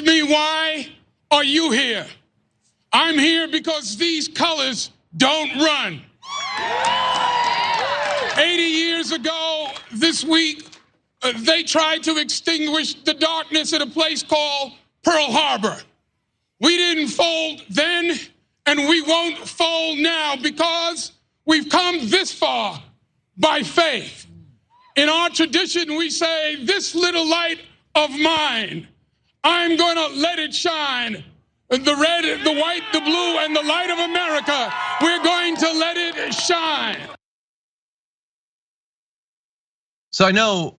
me, why are you here? I'm here because these colors don't run. 80 years ago this week, they tried to extinguish the darkness at a place called Pearl Harbor. We didn't fold then, and we won't fold now because we've come this far by faith. In our tradition, we say, this little light of mine, I'm going to let it shine. The red, the white, the blue, and the light of America, we're going to let it shine. So I know,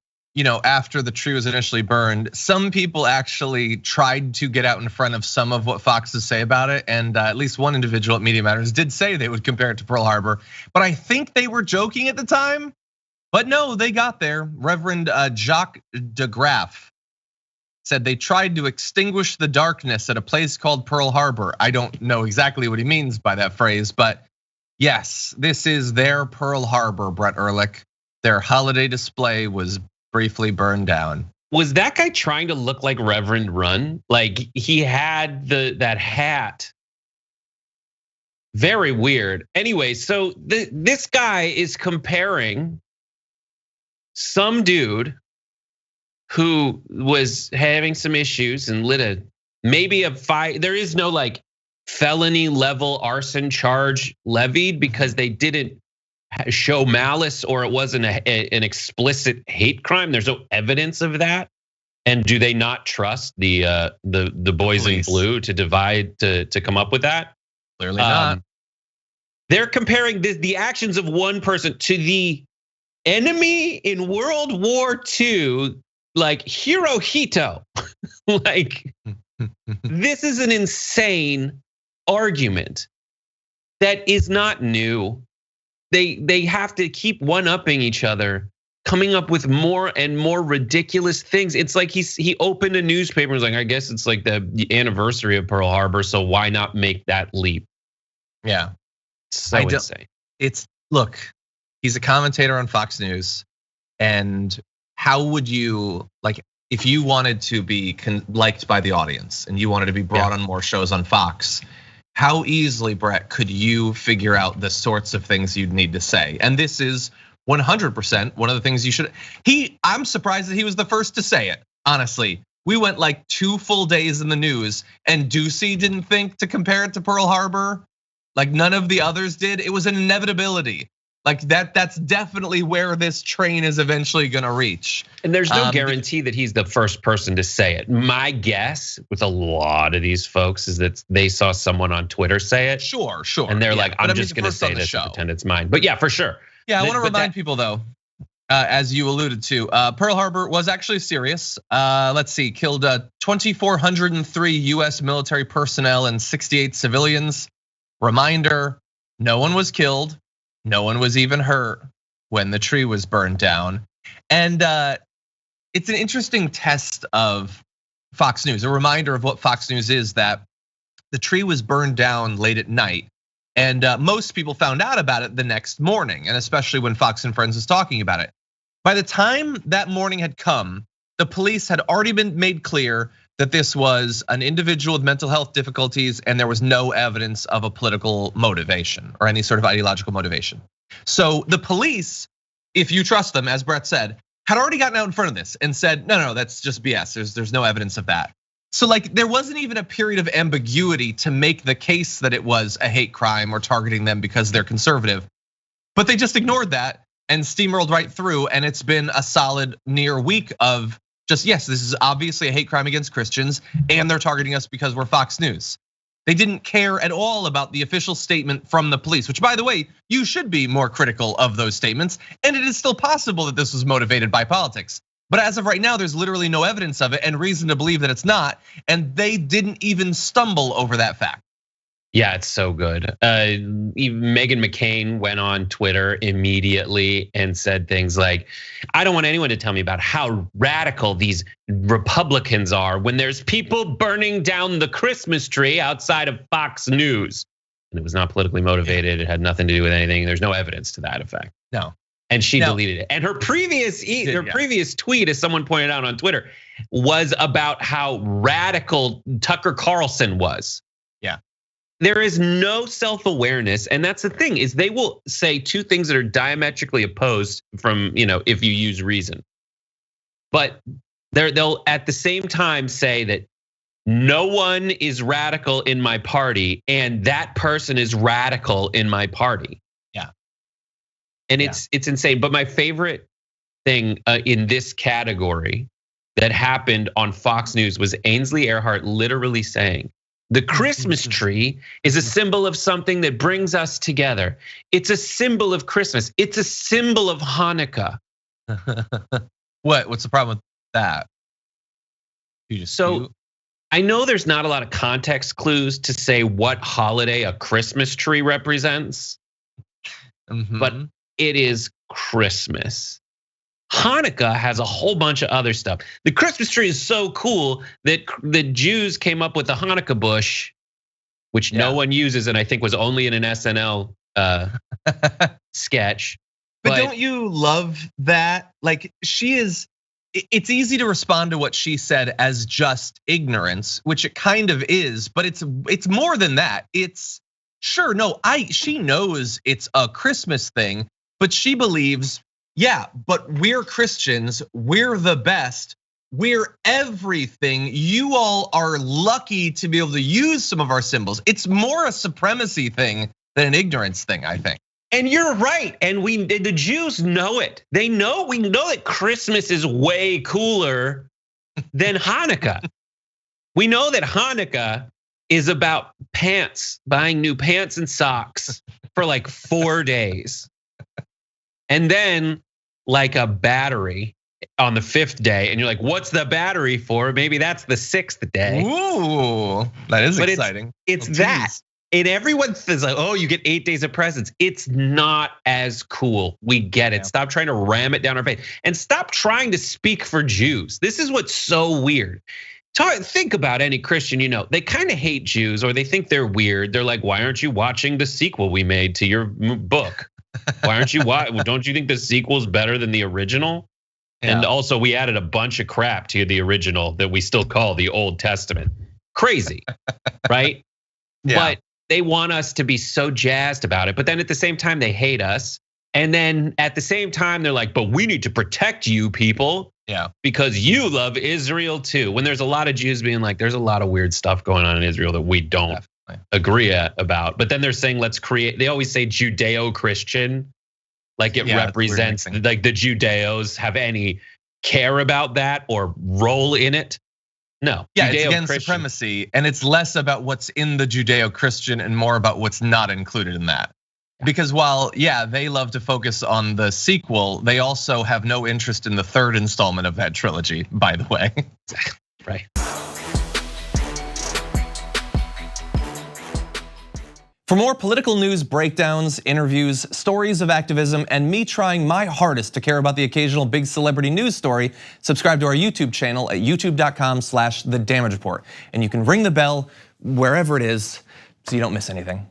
after the tree was initially burned, some people actually tried to get out in front of some of what Foxes say about it. And at least one individual at Media Matters did say they would compare it to Pearl Harbor. But I think they were joking at the time. But no, they got there. Reverend Jacques DeGraff said they tried to extinguish the darkness at a place called Pearl Harbor. I don't know exactly what he means by that phrase, but yes, this is their Pearl Harbor, Brett Erlich. Their holiday display was briefly burned down. Was that guy trying to look like Reverend Run? Like he had that hat. Very weird. Anyway, so this guy is comparing some dude who was having some issues and lit maybe a fire. There is no like felony level arson charge levied because they didn't show malice or it wasn't an explicit hate crime. There's no evidence of that. And do they not trust the boys in blue to come up with that? Clearly not. They're comparing the actions of one person to the enemy in World War II, like Hirohito. Like this is an insane argument that is not new. They have to keep one-upping each other, coming up with more and more ridiculous things. It's like he opened a newspaper and was like, I guess it's like the anniversary of Pearl Harbor, so why not make that leap? Yeah, so insane. Look, he's a commentator on Fox News, and how would you if you wanted to be liked by the audience and you wanted to be brought on more shows on Fox? How easily, Brett, could you figure out the sorts of things you'd need to say? And this is 100% one of the things you should. I'm surprised that he was the first to say it. Honestly, we went like 2 full days in the news, and Ducey didn't think to compare it to Pearl Harbor. Like none of the others did. It was an inevitability. Like that's definitely where this train is eventually gonna reach. And there's no guarantee that he's the first person to say it. My guess with a lot of these folks is that they saw someone on Twitter say it. Sure. And they're like, I'm just gonna say this and pretend it's mine. But yeah, for sure. Yeah, I wanna remind people though, as you alluded to, Pearl Harbor was actually serious. Let's see, killed 2,403 US military personnel and 68 civilians. Reminder, no one was killed. No one was even hurt when the tree was burned down. And it's an interesting test of Fox News, a reminder of what Fox News is, that the tree was burned down late at night. And most people found out about it the next morning, and especially when Fox and Friends was talking about it. By the time that morning had come, the police had already been made clear that this was an individual with mental health difficulties and there was no evidence of a political motivation or any sort of ideological motivation. So the police, if you trust them, as Brett said, had already gotten out in front of this and said, no, that's just BS. There's no evidence of that. So like there wasn't even a period of ambiguity to make the case that it was a hate crime or targeting them because they're conservative. But they just ignored that and steamrolled right through, and it's been a solid near week of just, yes, this is obviously a hate crime against Christians, and they're targeting us because we're Fox News. They didn't care at all about the official statement from the police, which, by the way, you should be more critical of those statements. And it is still possible that this was motivated by politics. But as of right now, there's literally no evidence of it and reason to believe that it's not. And they didn't even stumble over that fact. Yeah, it's so good. Even Meghan McCain went on Twitter immediately and said things like, I don't want anyone to tell me about how radical these Republicans are when there's people burning down the Christmas tree outside of Fox News. And it was not politically motivated. It had nothing to do with anything. There's no evidence to that effect. No. and she deleted it. And her previous previous tweet, as someone pointed out on Twitter, was about how radical Tucker Carlson was. Yeah. There is no self-awareness, and that's the thing, is they will say two things that are diametrically opposed from, if you use reason. But they'll at the same time say that no one is radical in my party, and that person is radical in my party. Yeah. And it's insane. But my favorite thing in this category that happened on Fox News was Ainsley Earhardt literally saying, the Christmas tree is a symbol of something that brings us together. It's a symbol of Christmas. It's a symbol of Hanukkah. What's the problem with that? I know there's not a lot of context clues to say what holiday a Christmas tree represents, but it is Christmas. Hanukkah has a whole bunch of other stuff. The Christmas tree is so cool that the Jews came up with the Hanukkah bush, which no one uses, and I think was only in an SNL sketch. But don't you love that? Like, it's easy to respond to what she said as just ignorance, which it kind of is, but it's more than that. It's she knows it's a Christmas thing, but she believes, but we're Christians, we're the best, we're everything. You all are lucky to be able to use some of our symbols. It's more a supremacy thing than an ignorance thing, I think. And you're right, and the Jews know it. We know that Christmas is way cooler than Hanukkah. We know that Hanukkah is about pants, buying new pants and socks for like 4 days. And then like a battery on the 5th day, and you're like, what's the battery for? Maybe that's the 6th day. Ooh, that is exciting. It's that. And everyone says like, oh, you get 8 days of presents. It's not as cool. We get it. Stop trying to ram it down our face and stop trying to speak for Jews. This is what's so weird. Think about any Christian, they kind of hate Jews or they think they're weird. They're like, why aren't you watching the sequel we made to your book? Why aren't you? Don't you think the sequel's better than the original? Yeah. And also, we added a bunch of crap to the original that we still call the Old Testament. Crazy, right? Yeah. But they want us to be so jazzed about it. But then at the same time, they hate us. And then at the same time, they're like, but we need to protect you people. Yeah. Because you love Israel too. When there's a lot of Jews being like, there's a lot of weird stuff going on in Israel that we don't agree about. But then they're saying, they always say Judeo-Christian, like it represents, like the Judeos have any care about that or role in it. No. Yeah, it's against supremacy, and it's less about what's in the Judeo-Christian and more about what's not included in that. Because while, they love to focus on the sequel, they also have no interest in the 3rd installment of that trilogy, by the way. Right. For more political news breakdowns, interviews, stories of activism, and me trying my hardest to care about the occasional big celebrity news story, subscribe to our YouTube channel at youtube.com/The Damage Report. And you can ring the bell wherever it is so you don't miss anything.